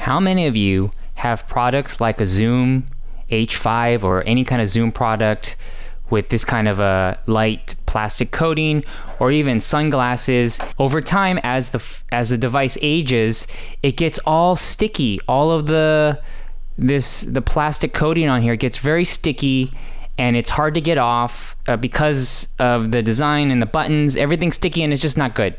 How many of you have products like a Zoom H5 or any kind of Zoom product with this kind of a light plastic coating, or even sunglasses? Over time, as the device ages, it gets all sticky. All of the plastic coating on here gets very sticky, and it's hard to get off because of the design and the buttons. Everything's sticky and it's just not good.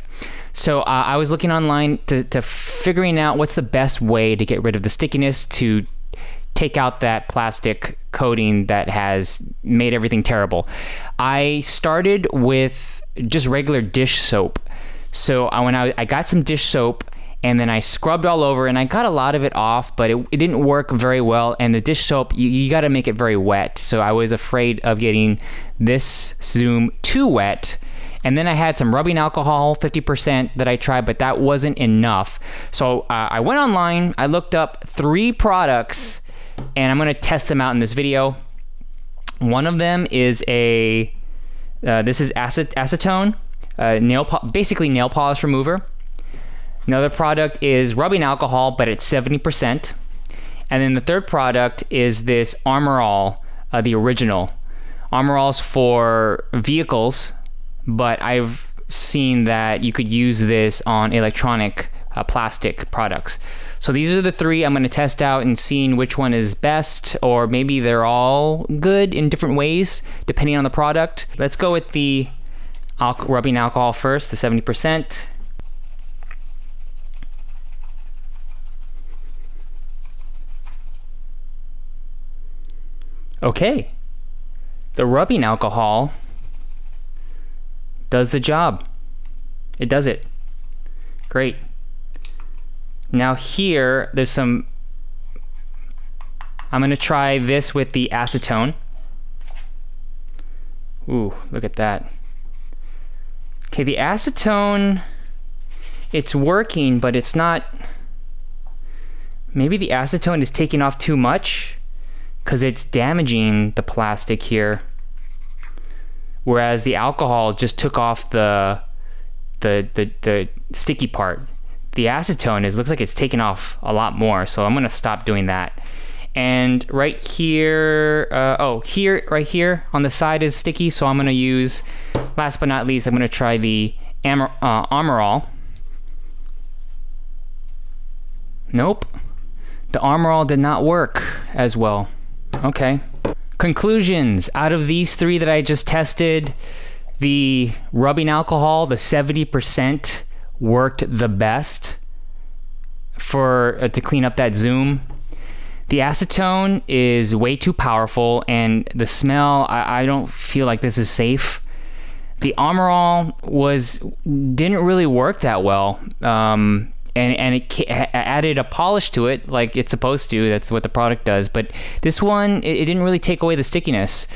So I was looking online to figuring out what's the best way to get rid of the stickiness, to take out that plastic coating that has made everything terrible. I started with just regular dish soap. So I got some dish soap, and then I scrubbed all over, and I got a lot of it off, but it didn't work very well. And the dish soap, you got to make it very wet. So I was afraid of getting this Zoom too wet. And then I had some rubbing alcohol, 50%, that I tried, but that wasn't enough. So I went online, I looked up 3 products, and I'm gonna test them out in this video. One of them is this is acetone, basically nail polish remover. Another product is rubbing alcohol, but it's 70%. And then the third product is this Armor All, the original. Armor All's for vehicles, but I've seen that you could use this on electronic plastic products. So these are the 3 I'm going to test out and seeing which one is best, or maybe they're all good in different ways depending on the product. Let's go with the rubbing alcohol first, the 70%. Okay, the rubbing alcohol does the job. It does it. Great. Now here, there's some, I'm gonna try this with the acetone. Ooh, look at that. Okay, the acetone, it's working, but it's not, maybe the acetone is taking off too much because it's damaging the plastic here. Whereas the alcohol just took off the sticky part. The acetone looks like it's taken off a lot more, so I'm gonna stop doing that. And right here, right here on the side is sticky, so I'm gonna use, last but not least, I'm gonna try the Armor All. Nope, the Armor All did not work as well. Okay. Conclusions. Out of these 3 that I just tested, the rubbing alcohol, the 70%, worked the best to clean up that Zoom. The acetone is way too powerful, and the smell, I don't feel like this is safe. The Armor All didn't really work that well. And it added a polish to it like it's supposed to. That's what the product does. But this one, it didn't really take away the stickiness.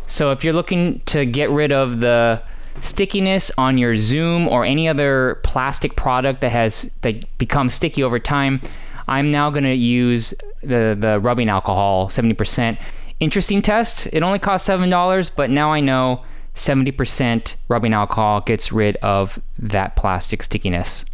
So if you're looking to get rid of the stickiness on your Zoom or any other plastic product that becomes sticky over time, I'm now gonna use the rubbing alcohol, 70%. Interesting test. It only cost $7, but now I know 70% rubbing alcohol gets rid of that plastic stickiness.